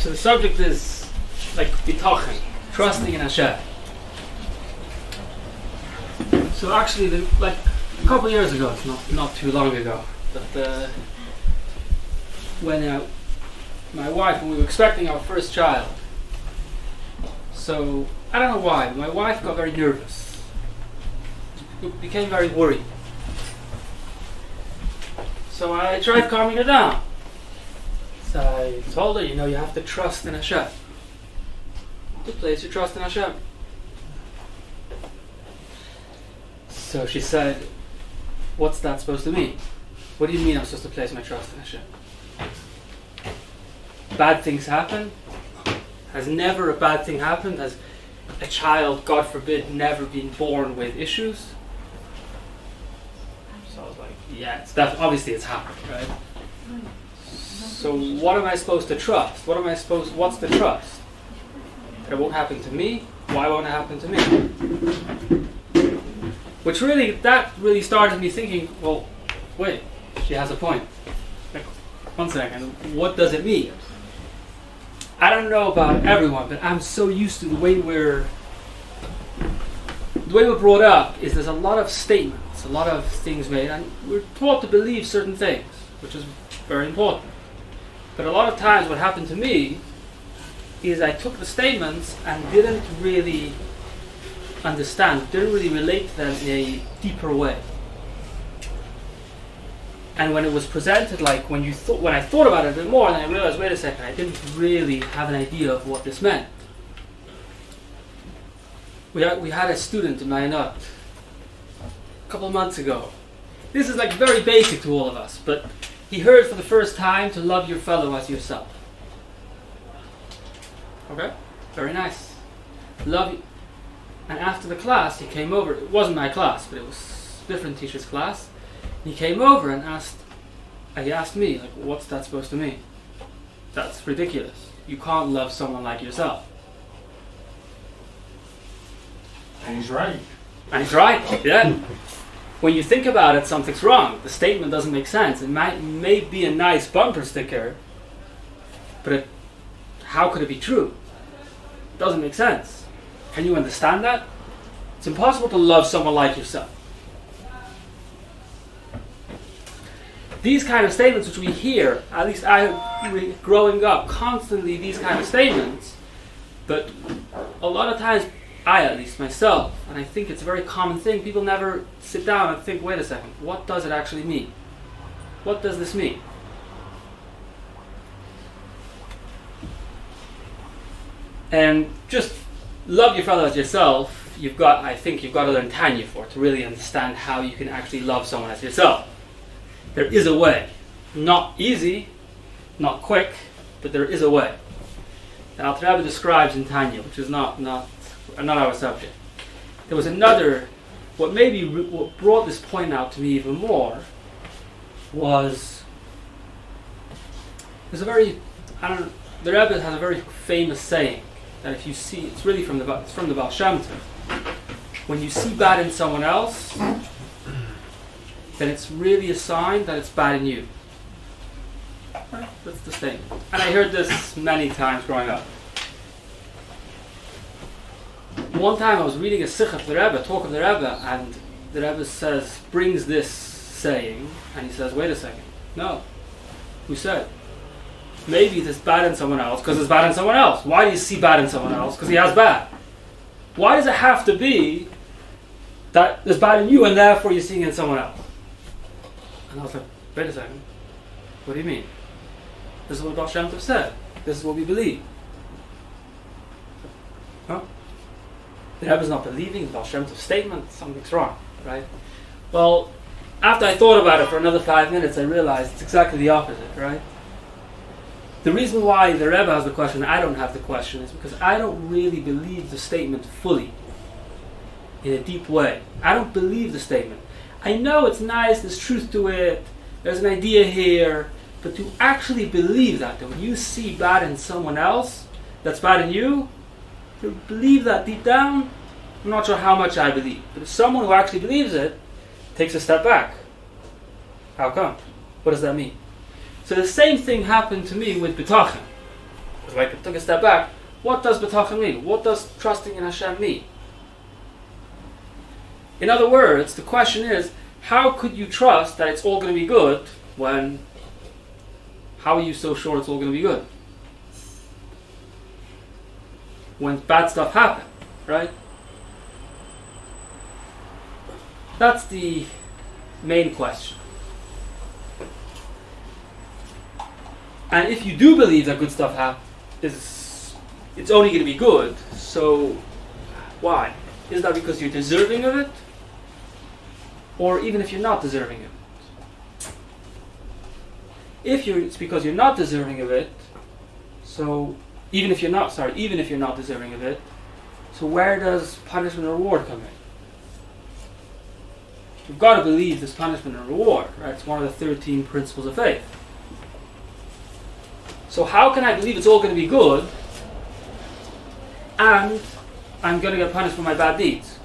So the subject is like bitachon, trusting in Hashem. So actually, like a couple of years ago, it's not too long ago, but when my wife, when we were expecting our first child, so I don't know why, but my wife got very nervous. Became very worried. So I tried calming her down. So I told her, you have to trust in Hashem. To place your trust in Hashem. So she said, what's that supposed to mean? What do you mean I'm supposed to place my trust in Hashem? Bad things happen? Has never a bad thing happened? Has a child, God forbid, never been born with issues? So I was like, yeah, obviously it's happened, right? So what am I supposed to trust? What's the trust? That it won't happen to me? Why won't it happen to me? Which really started me thinking, well, wait, she has a point. Like, one second, what does it mean? I don't know about everyone, but I'm so used to the way we're brought up is there's a lot of statements, a lot of things made, and we're taught to believe certain things, which is very important. But a lot of times what happened to me is I took the statements and didn't really understand, didn't really relate to them in a deeper way. And when it was presented, like when I thought about it a bit more, then I realized, wait a second, I didn't really have an idea of what this meant. We had a student in Mayanot a couple of months ago. This is like very basic to all of us, but he heard for the first time to love your fellow as yourself. Okay? Very nice. Love you. And after the class, he came over. It wasn't my class, but it was a different teacher's class. He came over and he asked me, like, what's that supposed to mean? That's ridiculous. You can't love someone like yourself. And he's right. And he's right, yeah. When you think about it, something's wrong. The statement doesn't make sense. It may be a nice bumper sticker, but how could it be true? It doesn't make sense. Can you understand that? It's impossible to love someone like yourself. These kind of statements which we hear, at least growing up, constantly these kind of statements, but a lot of times, I at least, myself, and I think it's a very common thing, people never sit down and think, wait a second, what does it actually mean? What does this mean? And just love your fellow as yourself, I think you've got to learn Tanya for to really understand how you can actually love someone as yourself. There is a way. Not easy, not quick, but there is a way. And Alter Rebbe describes in Tanya, which is not our subject. There was another, what brought this point out to me even more was, the Rebbe has a very famous saying, that if you see, it's from the Baal Shem Tov, when you see bad in someone else, then it's really a sign that it's bad in you. That's the thing. And I heard this many times growing up. One time I was reading a sikh of the Rebbe, talk of the Rebbe, and the Rebbe brings this saying, and he says, wait a second, no. Who said? Maybe there's bad in someone else because there's bad in someone else. Why do you see bad in someone else? Because he has bad. Why does it have to be that there's bad in you and therefore you're seeing it in someone else? And I was like, wait a second. What do you mean? This is what Baal Shem Tov said. This is what we believe. Huh? The Rebbe is not believing Baal Shem Tov's statement. Something's wrong, right? Well, after I thought about it for another 5 minutes, I realized it's exactly the opposite, right? The reason why the Rebbe has the question, I don't have the question, is because I don't really believe the statement fully, in a deep way. I don't believe the statement. I know it's nice, there's truth to it, there's an idea here, but to actually believe that when you see bad in someone else, that's bad in you, to believe that deep down, I'm not sure how much I believe. But if someone who actually believes it takes a step back, how come? What does that mean? So the same thing happened to me with bitachon. So I took a step back. What does betachon mean? What does trusting in Hashem mean? In other words, the question is, how could you trust that it's all going to be good when, how are you so sure it's all going to be good? When bad stuff happens, right? That's the main question. And if you do believe that good stuff happens, it's only going to be good, so why? Is that because you're deserving of it? Or even if you're not deserving of it? It's because you're not deserving of it, so even if you're not deserving of it, so where does punishment and reward come in? You've got to believe there's punishment and reward, right? It's one of the 13 principles of faith. So how can I believe it's all going to be good and I'm going to get punished for my bad deeds?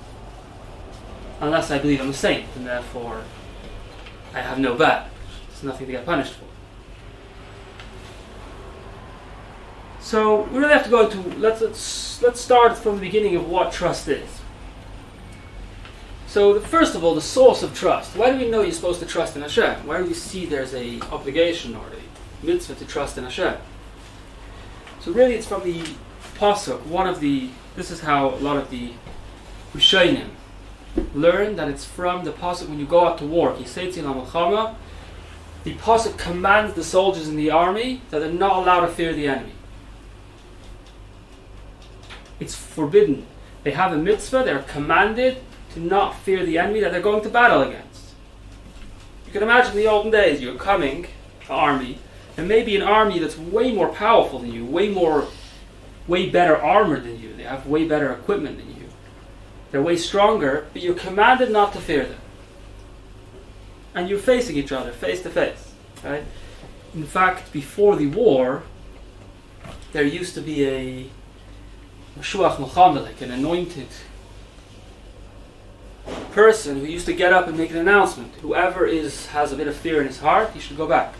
Unless I believe I'm a saint, and therefore I have no bad. There's nothing to get punished for. So we really have to go into, let's start from the beginning of what trust is. So first of all, the source of trust. Why do we know you're supposed to trust in Hashem? Why do we see there's a obligation or a mitzvah to trust in Hashem? So really it's from the pasuk. This is how a lot of the Rishonim learn, that it's from the pasuk when you go out to war. The pasuk commands the soldiers in the army that they're not allowed to fear the enemy. It's forbidden. They have a mitzvah, they're commanded to not fear the enemy that they're going to battle against. You can imagine in the olden days, you're coming, an army, and maybe an army that's way more powerful than you, way better armored than you, they have way better equipment than you. They're way stronger, but you're commanded not to fear them. And you're facing each other, face to face. Right? In fact, before the war, there used to be a Mashuach Muhammad, like an anointed person who used to get up and make an announcement. Whoever has a bit of fear in his heart, he should go back.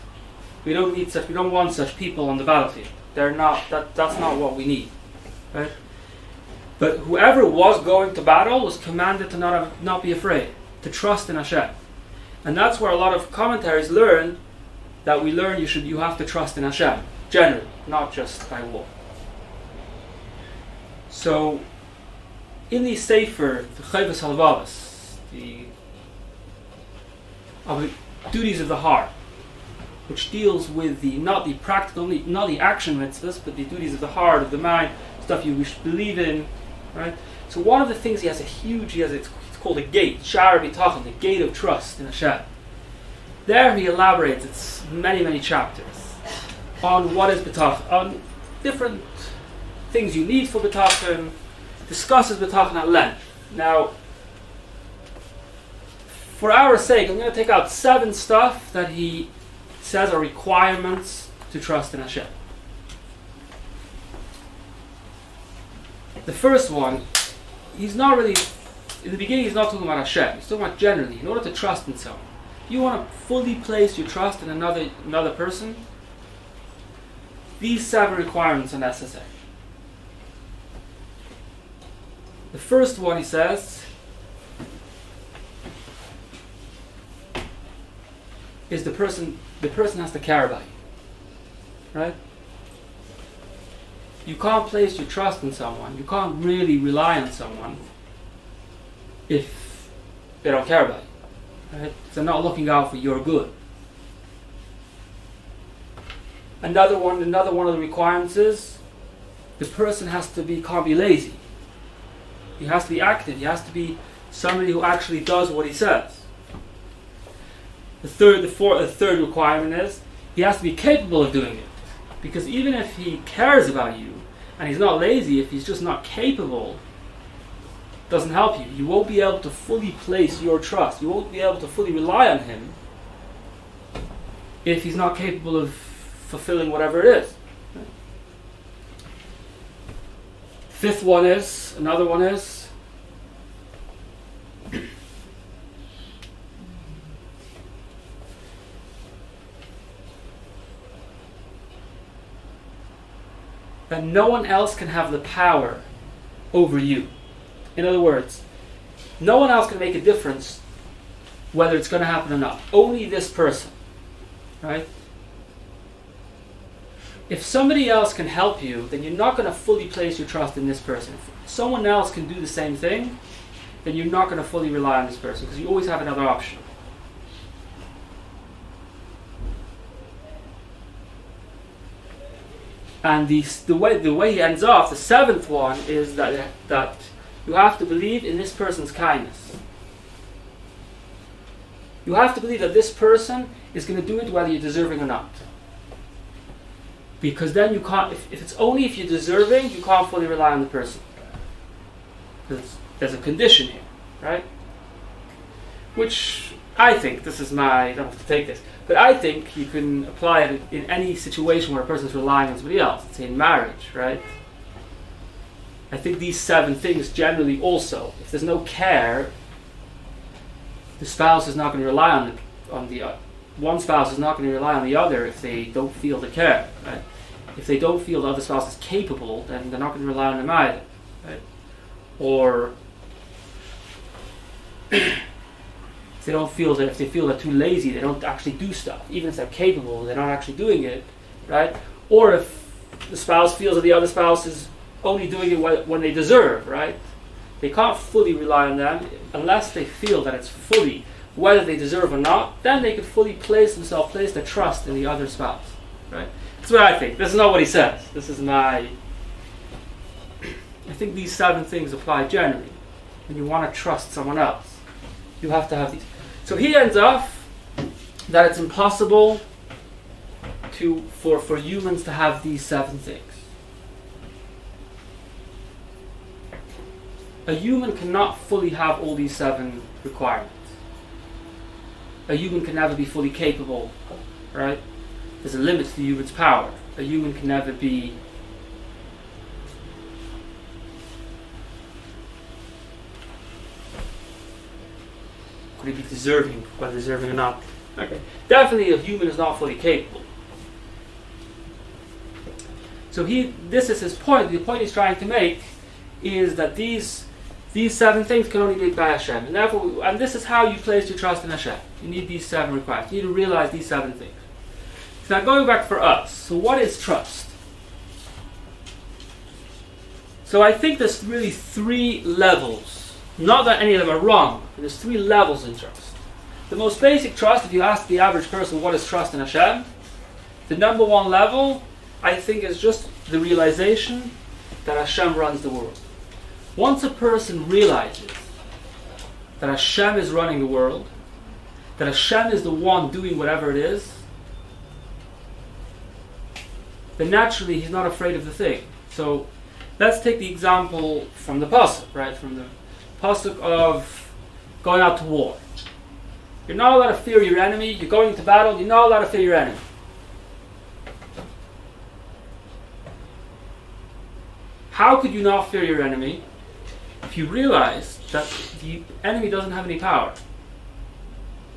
We don't want such people on the battlefield. That's not what we need. Right? But whoever was going to battle was commanded to not be afraid, to trust in Hashem. And that's where a lot of commentaries learn that you have to trust in Hashem, generally, not just by war. So, in the Sefer, the Chayvus Halvavas, the duties of the heart, which deals with not the practical, not the action mitzvahs, but the duties of the heart, of the mind, stuff you wish to believe in, right? So one of the things it's called a gate, Sha'ar B'tachon, the gate of trust in Hashem. There he elaborates, it's many, many chapters, on what is B'tachon, on different things you need for B'tachon, discusses B'tachon at length. Now, for our sake, I'm going to take out 7 stuff that he says are requirements to trust in Hashem. The first one, in the beginning he's not talking about Hashem, he's talking about generally, in order to trust in someone. If you want to fully place your trust in another person, these 7 requirements are necessary. The first one, he says, is the person has to care about you. Right? You can't place your trust in someone, you can't really rely on someone if they don't care about you. Right? If they're not looking out for your good. Another one of the requirements is the person can't be lazy. He has to be active. He has to be somebody who actually does what he says. The third requirement is he has to be capable of doing it. Because even if he cares about you and he's not lazy, if he's just not capable, it doesn't help you. You won't be able to fully place your trust. You won't be able to fully rely on him if he's not capable of fulfilling whatever it is. Another one is that no one else can have the power over you. In other words, no one else can make a difference whether it's going to happen or not. Only this person, right? If somebody else can help you, then you're not going to fully place your trust in this person. If someone else can do the same thing, then you're not going to fully rely on this person, because you always have another option. And the way he ends off, the seventh one, is that you have to believe in this person's kindness. You have to believe that this person is going to do it whether you're deserving or not. Because then you can't, if it's only if you're deserving, you can't fully rely on the person. There's a condition here, right? Which I think, this is my, you don't have to take this, but I think you can apply it in any situation where a person is relying on somebody else. Let's say in marriage, right? I think these 7 things generally also, if there's no care, the spouse is not going to rely on the other. One spouse is not going to rely on the other if they don't feel the care, right? If they don't feel the other spouse is capable, then they're not going to rely on them either, right? Or if they feel they're too lazy, they don't actually do stuff. Even if they're capable, they're not actually doing it, right? Or if the spouse feels that the other spouse is only doing it when they deserve, right? They can't fully rely on them unless they feel that it's fully, whether they deserve or not, then they can fully place their trust in the other spouse, right? That's what I think. This is not what he says. This is I think these 7 things apply generally. When you want to trust someone else, you have to have these. So he ends off that it's impossible for humans to have these 7 things. A human cannot fully have all these 7 requirements. A human can never be fully capable, right? There's a limit to the human's power. A human can never be could he be deserving, whether deserving or not. Okay. Definitely a human is not fully capable. So this is his point. The point he's trying to make is that these 7 things can only be made by Hashem. And therefore, and this is how you place your trust in Hashem. You need these 7 requirements. You need to realize these 7 things. So now going back for us, so what is trust? So I think there's really 3 levels. Not that any of them are wrong, but there's 3 levels in trust. The most basic trust, if you ask the average person what is trust in Hashem, the number 1 level, I think, is just the realization that Hashem runs the world. Once a person realizes that Hashem is running the world, that Hashem is the one doing whatever it is, then naturally he's not afraid of the thing. So let's take the example from the pasuk, right? From the pasuk of going out to war. You're not allowed to fear your enemy. You're going into battle. You're not allowed to fear your enemy. How could you not fear your enemy if you realize that the enemy doesn't have any power?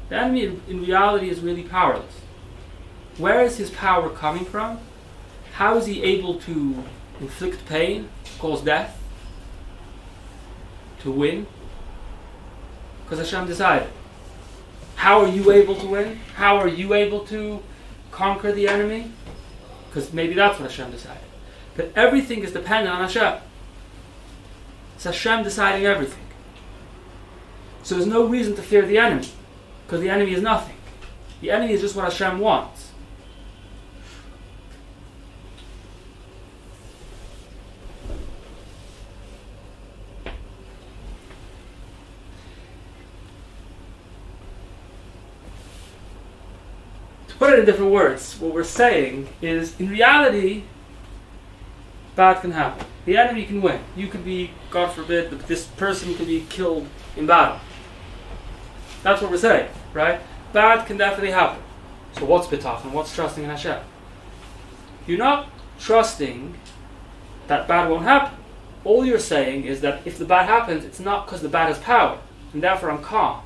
The enemy in reality is really powerless. Where is his power coming from? How is he able to inflict pain, cause death, to win? Because Hashem decided. How are you able to win? How are you able to conquer the enemy? Because maybe that's what Hashem decided. But everything is dependent on Hashem. It's Hashem deciding everything. So there's no reason to fear the enemy, because the enemy is nothing. The enemy is just what Hashem wants. To put it in different words, what we're saying is, in reality, bad can happen. The enemy can win. You could be, God forbid, this person could be killed in battle. That's what we're saying, right? Bad can definitely happen. So what's bitachon? What's trusting in Hashem? You're not trusting that bad won't happen. All you're saying is that if the bad happens, it's not because the bad has power, and therefore I'm calm.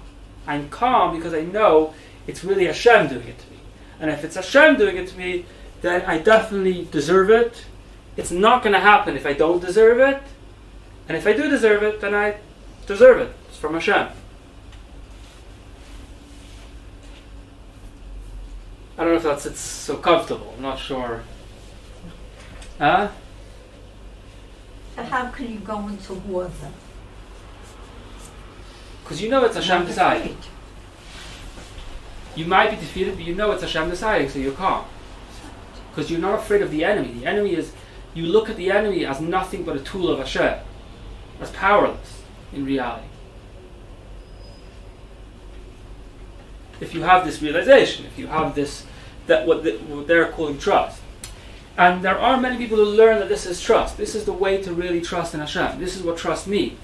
I'm calm because I know it's really Hashem doing it to me. And if it's Hashem doing it to me, then I definitely deserve it, It's not going to happen if I don't deserve it. And if I do deserve it, then I deserve it. It's from Hashem. I don't know if it's so comfortable. I'm not sure. So how can you go into war then? Because you know it's Hashem deciding. You might be defeated, but you know it's Hashem deciding, so you're calm. Because you're not afraid of the enemy. The enemy is, you look at the enemy as nothing but a tool of Hashem. As powerless in reality. If you have this realization, if you have this, what they're calling trust. And there are many people who learn that this is trust. This is the way to really trust in Hashem. This is what trust means.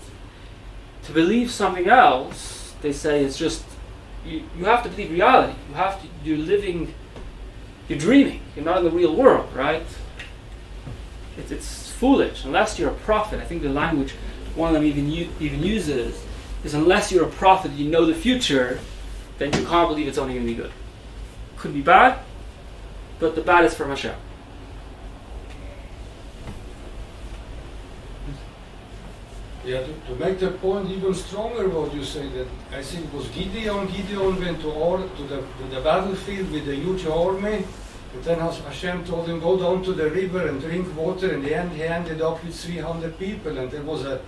To believe something else, they say, is just, you have to believe reality. You're living, you're dreaming. You're not in the real world, right? It's foolish. Unless you're a prophet, I think the language one of them even uses is, unless you're a prophet, you know the future, then you can't believe it's only going to be good. Could be bad, but the bad is from Hashem. Yeah, to make the point even stronger, what you say, that I think it was Gideon. Gideon went to the battlefield with a huge army, and then Hashem told him, go down to the river and drink water, and in the end he ended up with 300 people, and there was a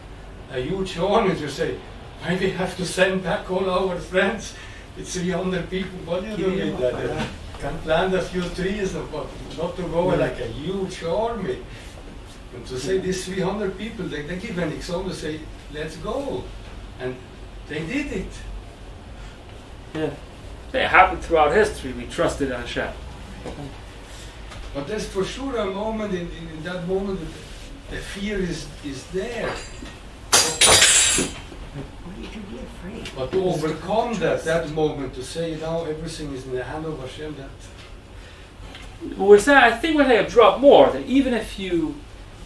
huge army. To say, why we have to send back all our friends? It's 300 people. What do you do with that? Can plant a few trees, but not to go like a huge army. And to say these 300 people, they give an example, say, let's go. And they did it. Yeah. It happened throughout history. We trusted in Hashem. But there's for sure a moment, in that moment, the fear is there. But to overcome that moment, to say now everything is in the hand of Hashem, that... We're saying, I think we're saying a drop more, that even if you're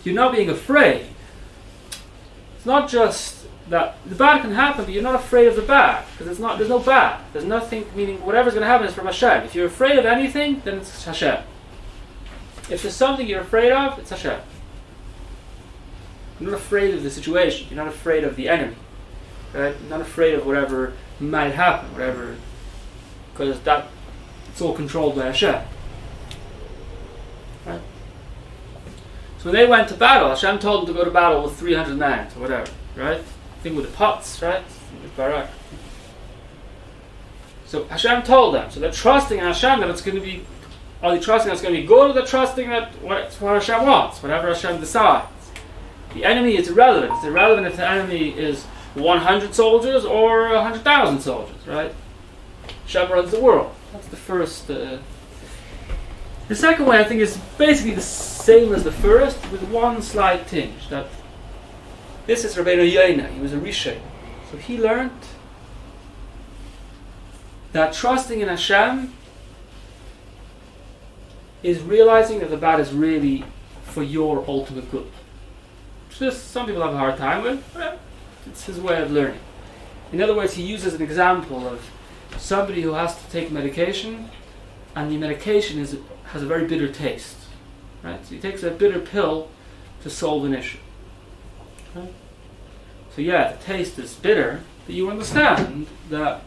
not being afraid, it's not just that the bad can happen, but you're not afraid of the bad, because there's no bad. There's nothing, meaning whatever's going to happen is from Hashem. If you're afraid of anything, then it's Hashem. If there's something you're afraid of, it's Hashem. You're not afraid of the situation. You're not afraid of the enemy. Right? You're not afraid of whatever might happen, whatever, because it's all controlled by Hashem. Right? So when they went to battle, Hashem told them to go to battle with 300 men, or whatever, right? Thing with the pots, right? With Barak. So Hashem told them, so they're trusting in Hashem that it's going to be, are they trusting that it's going to be good, or they're trusting that it's what Hashem wants, whatever Hashem decides? The enemy is irrelevant. It's irrelevant if the enemy is 100 soldiers or 100,000 soldiers, right? Hashem runs the world. That's the first. The second way, I think, is basically the same as the first, with one slight tinge. That this is Rabbi Tzemach. He was a Rishon, so he learned that trusting in Hashem is realizing that the bad is really for your ultimate good. Just some people have a hard time with. Well, it's his way of learning. In other words, he uses an example of somebody who has to take medication, and the medication has a very bitter taste. Right? So he takes a bitter pill to solve an issue. Right? So yeah, the taste is bitter, but you understand that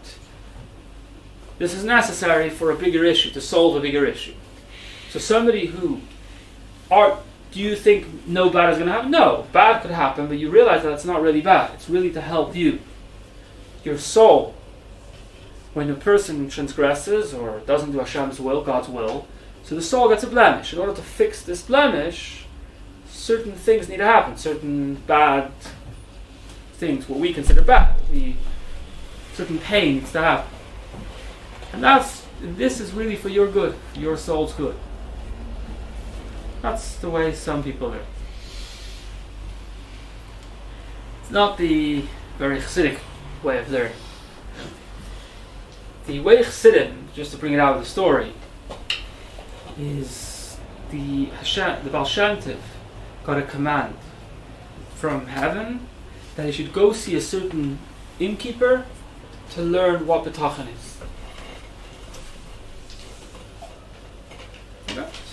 this is necessary for a bigger issue, to solve a bigger issue. So somebody who do you think no bad is going to happen? No, bad could happen, but you realize that it's not really bad. It's really to help you. Your soul. When a person transgresses or doesn't do Hashem's will, God's will, so the soul gets a blemish. In order to fix this blemish, certain things need to happen. Certain bad things, what we consider bad. Certain pain needs to happen. And this is really for your good, for your soul's good. That's the way some people learn. It's not the very Chassidic way of learning. The way Chassidim, just to bring it out of the story, is the Baal Shem Tov got a command from heaven that he should go see a certain innkeeper to learn what B'tachan is.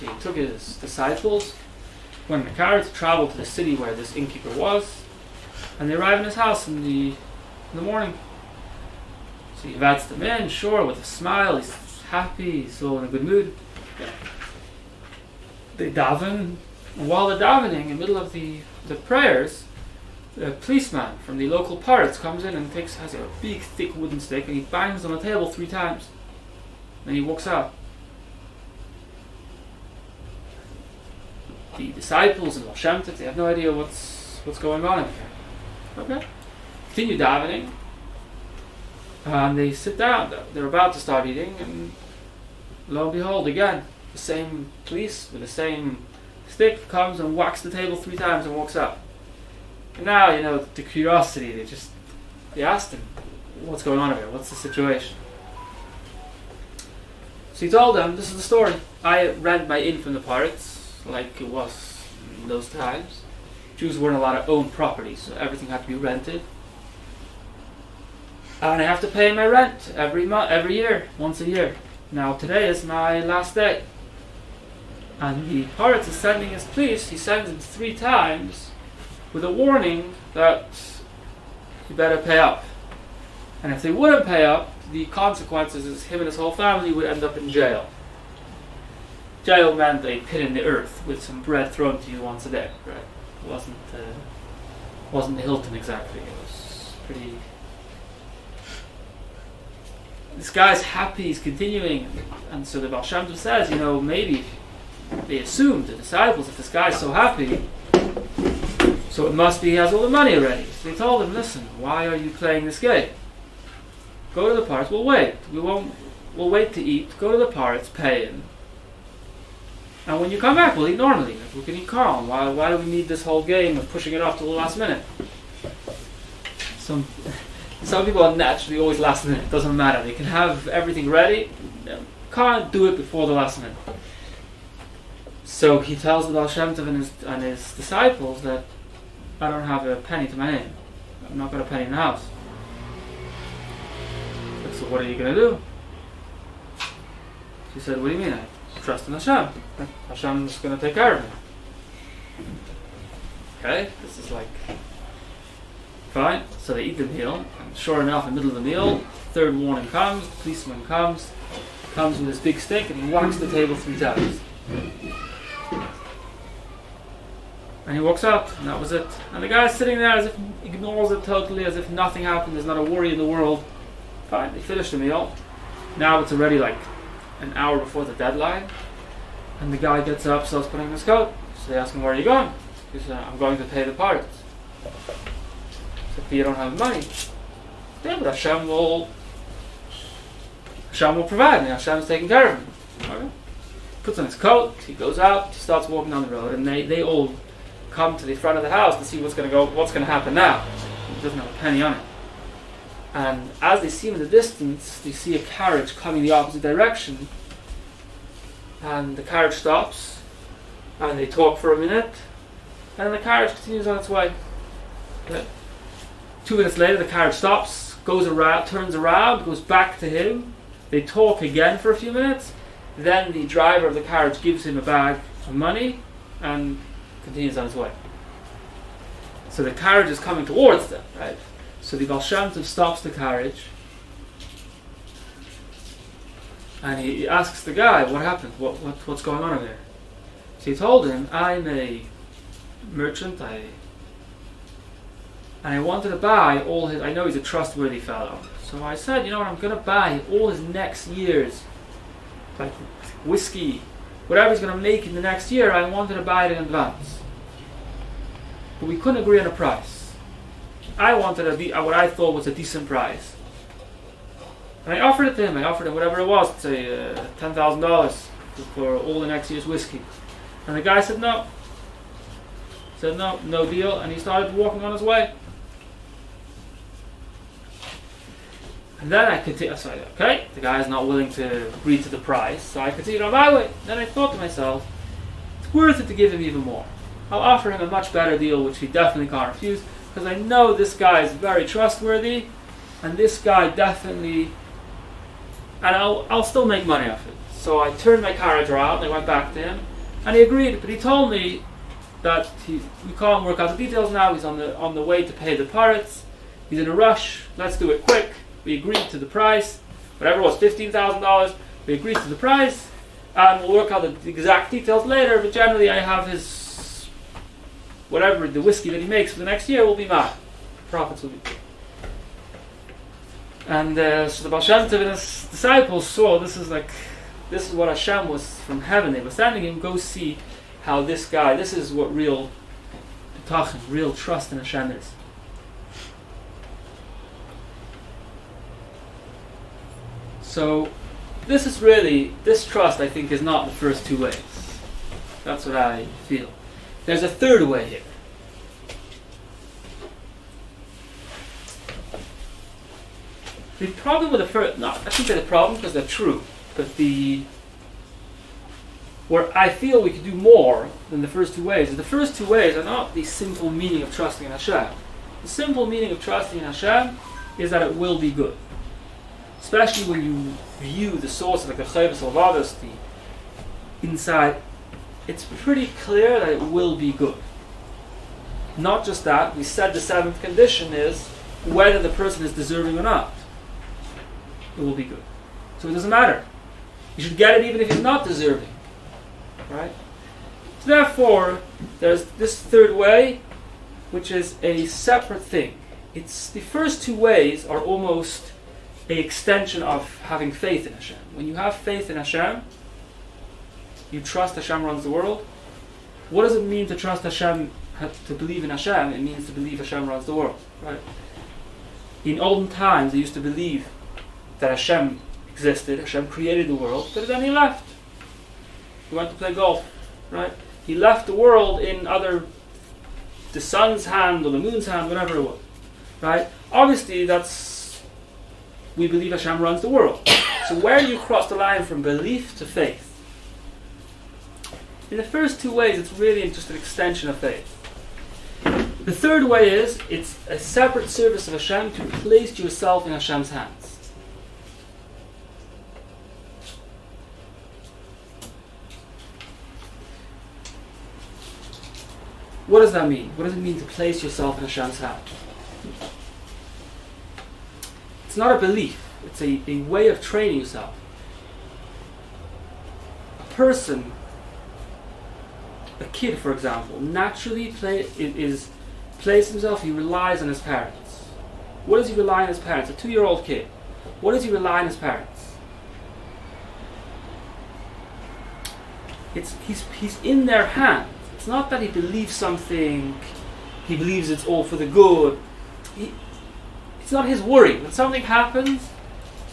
So he took his disciples went in a carriage to travel to the city where this innkeeper was, and they arrive in his house in the morning. So he invites them in, sure, with a smile. He's happy, he's all in a good mood. They daven, and while they're davening, in the middle of the prayers, a policeman from the local pirates comes in and has a big, thick wooden stick, and he bangs on the table 3 times. Then he walks out. The disciples and Baal Shem Tov, they have no idea what's going on in here. Okay. Continue davening. And they sit down. They're about to start eating, and lo and behold, again, the same police with the same stick comes and whacks the table 3 times and walks out. And now, the curiosity, they asked him, what's going on here? What's the situation? So he told them, this is the story. I rent my inn from the pirates, like it was in those times. Jews weren't allowed to own property, so everything had to be rented. And I have to pay my rent every year, once a year. Now today is my last day. And the pirates is sending his police, he sends him 3 times with a warning that you better pay up. And if they wouldn't pay up, the consequences is him and his whole family would end up in jail. Jail meant a pit in the earth with some bread thrown to you once a day. Right? It wasn't the Hilton exactly. It was pretty. This guy's happy, he's continuing, and so the Baal Shem Tov says, maybe they assumed, the disciples, if this guy's so happy, so it must be he has all the money already. So they told him, listen, why are you playing this game? Go to the pirates, we'll wait. We'll wait to eat, go to the pirates, pay him. And when you come back, we'll eat normally. We can eat calm. Why do we need this whole game of pushing it off to the last minute? Some people are naturally always last minute. It doesn't matter. They can have everything ready. Can't do it before the last minute. So he tells the Baal Shem Tov and his disciples that I don't have a penny to my name. I'm not got a penny in the house. So what are you going to do? She said, what do you mean? I trust in Hashem. Hashem's going to take care of me. Okay, this is like fine. So they eat the meal, and sure enough, in the middle of the meal, 3rd warning comes, the policeman comes with his big stick, and he whacks the table 3 times. And he walks out, and that was it. And the guy's sitting there as if he ignores it totally, as if nothing happened, there's not a worry in the world. Fine, they finish the meal. Now it's already like an hour before the deadline, and the guy gets up, starts putting on his coat. So they ask him, where are you going? He says, I'm going to pay the pirates. So you don't have money. Yeah, but Hashem will provide me. Hashem's taking care of me. Okay. Puts on his coat, he goes out, he starts walking down the road, and they all come to the front of the house to see what's going to happen now. He doesn't have a penny on it. And as they see him in the distance, they see a carriage coming the opposite direction. And the carriage stops, and they talk for a minute, and then the carriage continues on its way. Okay. 2 minutes later, the carriage stops, goes around, turns around, goes back to him. They talk again for a few minutes. Then the driver of the carriage gives him a bag of money and continues on his way. So the carriage is coming towards them, right? So the Baal Shem Tov stops the carriage, and he asks the guy, what happened? What's going on over there? So he told him, I'm a merchant, and I wanted to buy all his, I know he's a trustworthy fellow. So I said, you know what, I'm going to buy all his next year's, like whiskey, whatever he's going to make in the next year, I wanted to buy it in advance. But we couldn't agree on a price. I wanted what I thought was a decent price. And I offered it to him. I offered him whatever it was, say $10,000 for all the next year's whiskey. And the guy said no. Said no deal, and he started walking on his way. And then I continued, so I said, okay, the guy's not willing to agree to the price, so I continued on my way. Then I thought to myself, it's worth it to give him even more. I'll offer him a much better deal, which he definitely can't refuse, because I know this guy is very trustworthy, and this guy definitely, and I'll still make money off it. So I turned my carriage around, and I went back to him, and he agreed, but he told me, that we can't work out the details now. He's on the way to pay the pirates. He's in a rush. Let's do it quick. We agreed to the price. Whatever it was, $15,000. We agreed to the price, and we'll work out the exact details later. But generally, I have his whatever the whiskey that he makes for the next year will be mine. Profits will be good. And so the Baal Shem Tov and his disciples saw this is what Hashem was from heaven. They were sending him, go see how this guy, this is what real bitachon, real trust in Hashem is. So this trust, I think, is not the first two ways. That's what I feel. There's a third way here. The problem with the first, no, I shouldn't say the problem because they're true, but where I feel we could do more than the first two ways is the first two ways are not the simple meaning of trusting in Hashem. The simple meaning of trusting in Hashem is that it will be good. Especially when you view the source of the Rechavia, the inside, it's pretty clear that it will be good. Not just that, we said the seventh condition is whether the person is deserving or not. It will be good. So it doesn't matter. You should get it even if he's not deserving. Right? So therefore, there's this third way, which is a separate thing. It's the first two ways are almost an extension of having faith in Hashem. When you have faith in Hashem, you trust Hashem runs the world. What does it mean to trust Hashem, to believe in Hashem? It means to believe Hashem runs the world. Right? In olden times, they used to believe that Hashem existed, Hashem created the world, but then he left. He went to play golf, right? He left the world in the sun's hand or the moon's hand, whatever it was, right? Obviously, we believe Hashem runs the world. So where do you cross the line from belief to faith? In the first two ways, it's really just an extension of faith. The third way is, it's a separate service of Hashem to place yourself in Hashem's hands. What does that mean? What does it mean to place yourself in Hashem's hand? It's not a belief. It's a way of training yourself. A person, a kid for example, naturally places himself, he relies on his parents. What does he rely on his parents? A 2-year-old kid. What does he rely on his parents? He's in their hands. It's not that he believes something, he believes it's all for the good. It's not his worry. When something happens,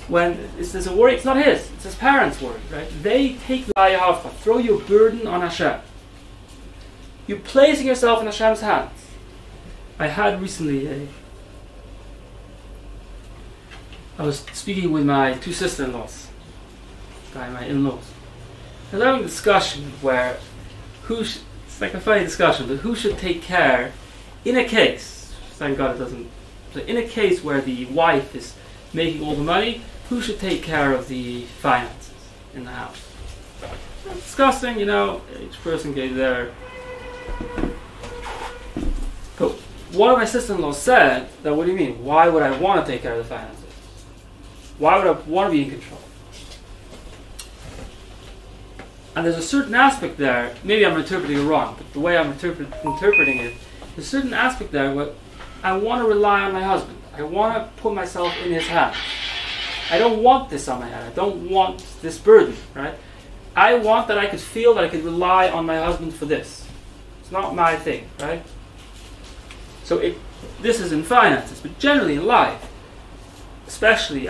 when there's a worry, it's not his. It's his parents' worry, right? They take the throw your burden on Hashem. You're placing yourself in Hashem's hands. I had recently I was speaking with my 2 sister-in-laws, my in-laws. I was having a discussion where it's like a funny discussion, but who should take care in a case, thank God it doesn't, but in a case where the wife is making all the money, who should take care of the finances in the house? Discussing, each person gave their... But one of my sister-in-laws said that, what do you mean? Why would I want to take care of the finances? Why would I want to be in control? And there's a certain aspect there, maybe I'm interpreting it wrong, but the way I'm interpreting it, there's a certain aspect there where I want to rely on my husband. I want to put myself in his hands. I don't want this on my head. I don't want this burden, right? I want that I could feel that I could rely on my husband for this. It's not my thing, right? So this is in finances, but generally in life, especially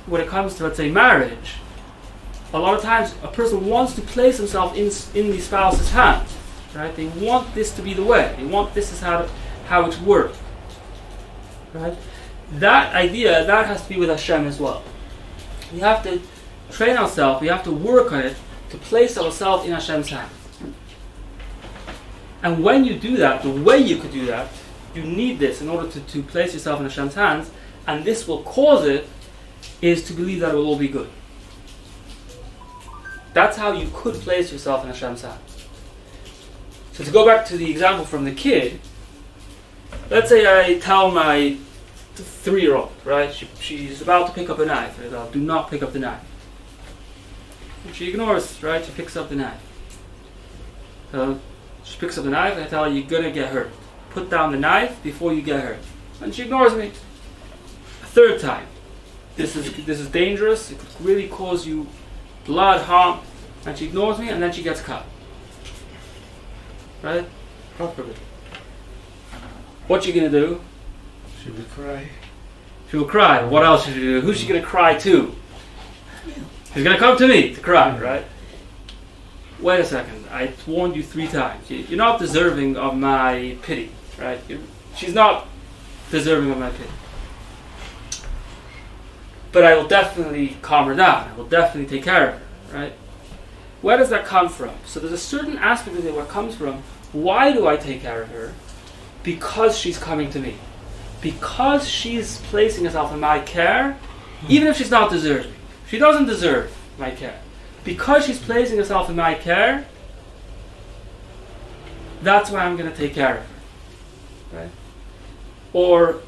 when it comes to, let's say, marriage, a lot of times a person wants to place himself in the spouse's hands, right? They want this to be the way. They want this is how it should work, right? That idea, that has to be with Hashem as well. We have to train ourselves, we have to work on it to place ourselves in Hashem's hands. And when you do that, the way you could do that, you need this in order to place yourself in Hashem's hands, and this will cause it, is to believe that it will all be good. That's how you could place yourself in Hashem's hands. So to go back to the example from the kid, let's say I tell my 3-year-old, right? She's about to pick up a knife. I tell her, do not pick up the knife. And she ignores, right? She picks up the knife. So she picks up the knife and I tell her, you're going to get hurt. Put down the knife before you get hurt. And she ignores me. A third time. This is dangerous. It could really cause you blood, harm. And she ignores me and then she gets cut. Right? Properly. What you going to do? She will cry. She will cry. What else should you do? Who's she going to cry to? She's going to come to me to cry, right? Wait a second. I warned you 3 times. You're not deserving of my pity, right? She's not deserving of my pity. But I will definitely calm her down. I will definitely take care of her, right? Where does that come from? So there's a certain aspect of it where it comes from. Why do I take care of her? Because she's coming to me. Because she's placing herself in my care, even if she's not deserving. She doesn't deserve my care. Because she's placing herself in my care, that's why I'm going to take care of her. Right? Or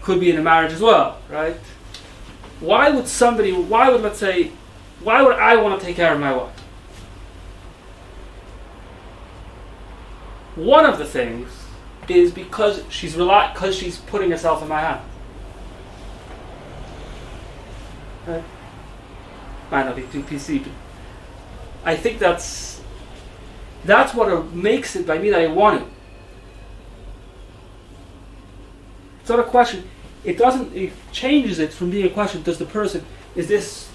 could be in a marriage as well, right? Why would I want to take care of my wife? One of the things is because she's putting herself in my hand. Right? Might not be too PC, but I think that's what makes it by me that I want it. It's not a question. It changes it from being a question, does the person deserve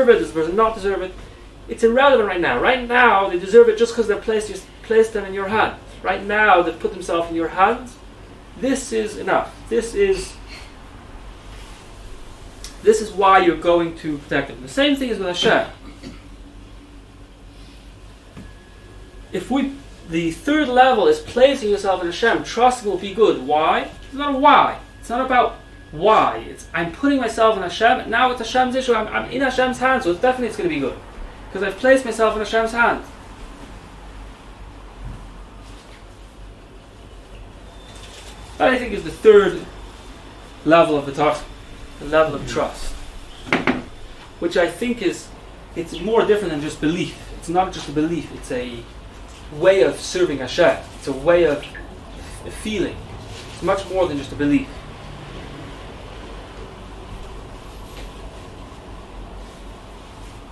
it? Does the person not deserve it? It's irrelevant right now. Right now, they deserve it just because they've placed them in your hands. Right now, they've put themselves in your hands. This is enough. This is why you're going to protect them. The same thing is with Hashem. The third level is placing yourself in Hashem, trusting will be good. Why? It's not a why. It's not about why. I'm putting myself in Hashem. Now it's Hashem's issue. I'm in Hashem's hands, so it's going to be good. Because I've placed myself in Hashem's hands. That I think is the third level of the level of trust. Which I think it's more different than just belief. It's not just a belief, it's a way of serving Hashem. It's a way of a feeling. It's much more than just a belief.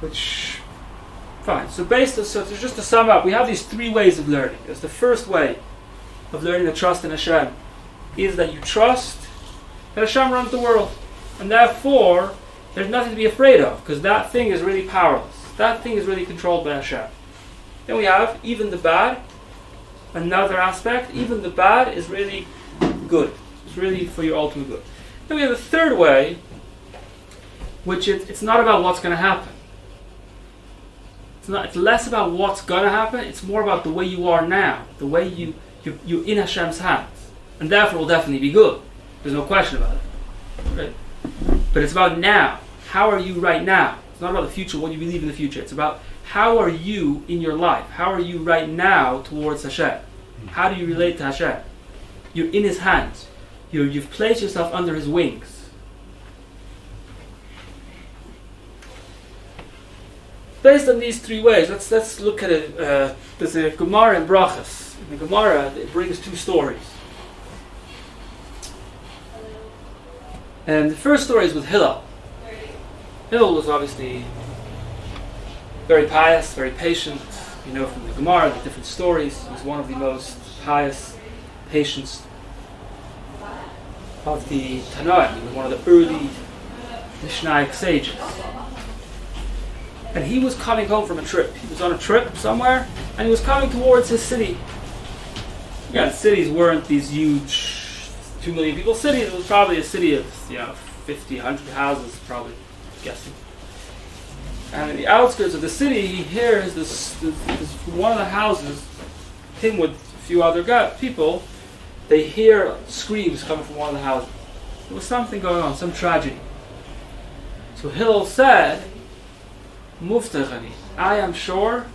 Which, fine. So just to sum up, we have these 3 ways of learning. There's the first way of learning to trust in Hashem is that you trust that Hashem runs the world. And therefore, there's nothing to be afraid of, because that thing is really powerless. That thing is really controlled by Hashem. Then we have even the bad. Another aspect, even the bad is really good. It's really for your ultimate good. Then we have the third way, which it's not about what's going to happen. It's less about what's going to happen. It's more about the way you are now, the way you're in Hashem's hands, and therefore will definitely be good. There's no question about it. Right? But it's about now. How are you right now? It's not about the future, what you believe in the future. It's about how are you in your life? How are you right now towards Hashem? How do you relate to Hashem? You're in His hands. You've placed yourself under His wings. Based on these 3 ways, let's look at it. There's a Gemara in Brachas. In the Gemara, it brings 2 stories. And the first story is with Hillel. Hillel was obviously very pious, very patient. You know from the Gemara, the different stories. He was one of the most pious, patient of the Tanoim. He was one of the early Mishnaic sages. And he was coming home from a trip. He was on a trip somewhere, and he was coming towards his city. Again, cities weren't these huge 2 million people cities. It was probably a city of 50, 100 houses, probably, guessing. And in the outskirts of the city, he hears this one of the houses, him with a few other people, they hear screams coming from one of the houses. There was something going on, some tragedy. So Hillel said, Muftachani, I am sure,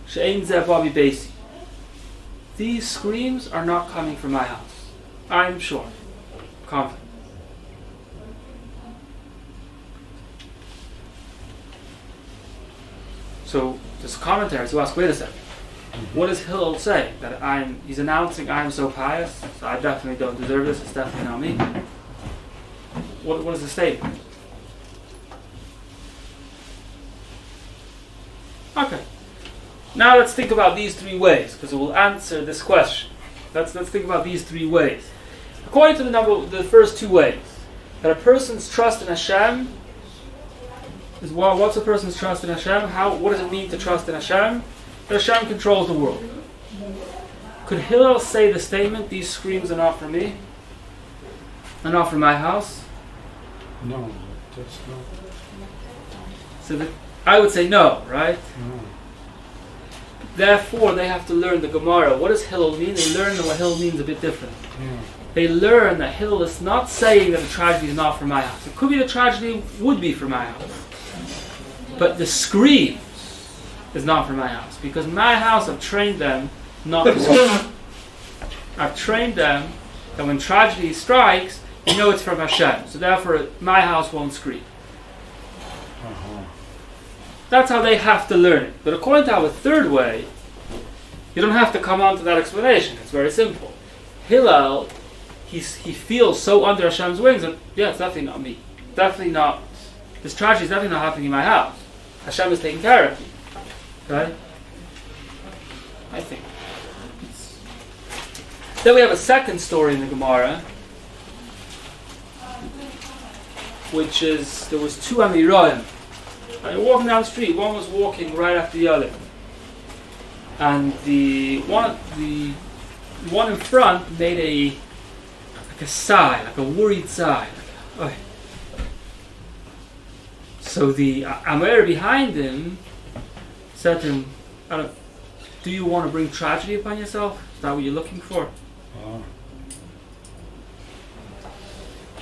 She'ein zeh ba mi beisi. these screams are not coming from my house. I'm sure. Confident. So there's commentaries who ask, wait a second, what does Hillel say? That he's announcing I'm so pious, so I definitely don't deserve this, it's definitely not me. What is the statement? Okay. Now let's think about these three ways, because it will answer this question. Let's think about these three ways. According to the first two ways, that a person's trust in Hashem is what's a person's trust in Hashem? What does it mean to trust in Hashem? That Hashem controls the world. Could Hillel say the statement, these screams are not for me, are not for my house? No, that's not. So I would say no, right? No. Therefore, they have to learn the Gemara. What does Hillel mean? They learn that what Hillel means a bit different. Yeah. They learn that Hillel is not saying that the tragedy is not for my house. It could be the tragedy would be for my house. But the scream is not for my house. Because my house, I've trained them not to scream. I've trained them that when tragedy strikes, you know it's from Hashem. So therefore, my house won't scream. That's how they have to learn it. But according to our third way, you don't have to come on to that explanation. It's very simple. Hillel, he feels so under Hashem's wings that, yeah, it's definitely not me. Definitely not. This tragedy is definitely not happening in my house. Hashem is taking care of me. Right? I think. Then we have a second story in the Gemara, which is, there was two Amiroim. They were walking down the street. One was walking right after the other, and the one in front made a sigh, like a worried sigh. Like, oh. So the Amir behind him said to him, "Do you want to bring tragedy upon yourself? Is that what you're looking for?" Oh.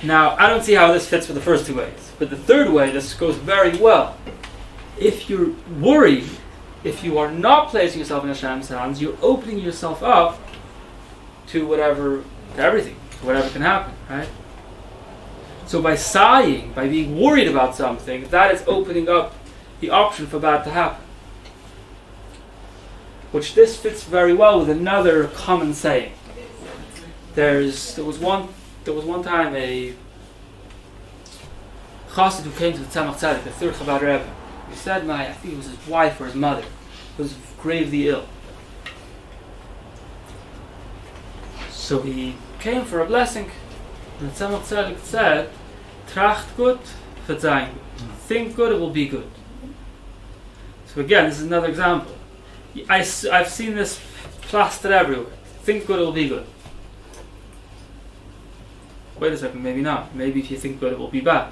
Now, I don't see how this fits with the first two ways. But the third way, this goes very well. If you're worried, if you are not placing yourself in Hashem's hands, you're opening yourself up to everything, to whatever can happen, right? So by sighing, by being worried about something, that is opening up the option for bad to happen. Which this fits very well with another common saying. There was one time a Chassidut who came to the Tzemach Tzedek, the third Chabad Rebbe. He said, I think it was his wife or his mother, was gravely ill. So he came for a blessing, and the Tzemach Tzedek said, Tracht gut, verzeihing gut. Think good, it will be good. So again, this is another example. I've seen this plastered everywhere. Think good, it will be good. Wait a second, maybe not. Maybe if you think good, it will be bad.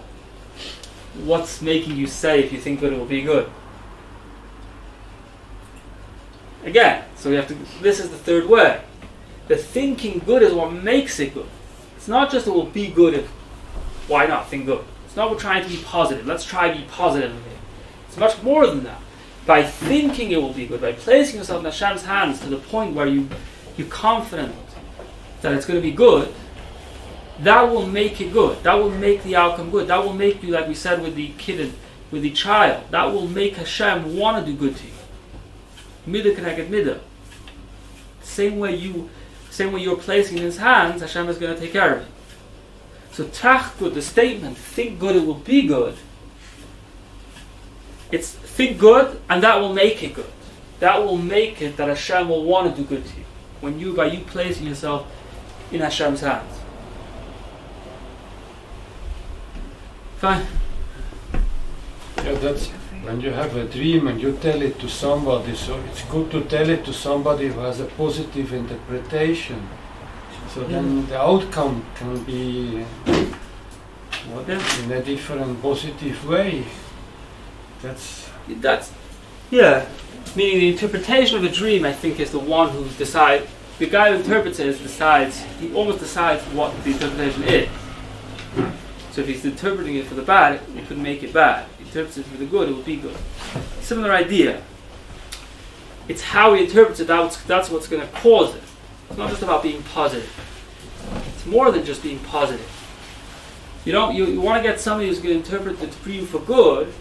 What's making you say if you think good, it will be good? Again, so we have to. This is the third way. The thinking good is what makes it good. It's not just it will be good if. Why not think good? It's not we're trying to be positive. Let's try to be positive. It's much more than that. By thinking it will be good, by placing yourself in Hashem's hands to the point where you're confident that it's going to be good, that will make it good. That will make the outcome good. That will make you, like we said with the kid, with the child, that will make Hashem want to do good to you. Midah connected midah. Same way you're placing in His hands, Hashem is going to take care of it. So trach good, the statement, think good, it will be good. It's think good, and that will make it good. That will make it that Hashem will want to do good to you. By you placing yourself in Hashem's hands. Fine. Yeah, that's when you have a dream and you tell it to somebody, so it's good to tell it to somebody who has a positive interpretation. So then the outcome can be in a different positive way. That's yeah. Meaning the interpretation of a dream, I think, is the one who decides. The guy who interprets it he almost decides what the interpretation is. So if he's interpreting it for the bad, it could make it bad. If he interprets it for the good, it will be good. Similar idea. It's how he interprets it, that's what's going to cause it. It's not just about being positive. It's more than just being positive. You want to get somebody who's going to interpret it for you for good,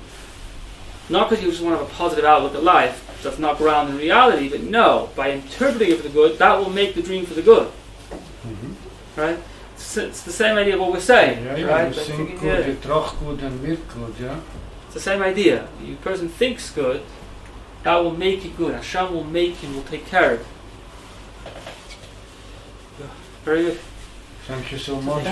not because you just want to have a positive outlook at life that's not grounded in reality, but no, by interpreting it for the good, that will make the dream for the good. Right? It's the same idea of what we're saying. Right? You think good, you tracht good and wird good, yeah? It's the same idea. The person thinks good, that will make it good. Hashem will make him, will take care of it. Very good. Thank you so much.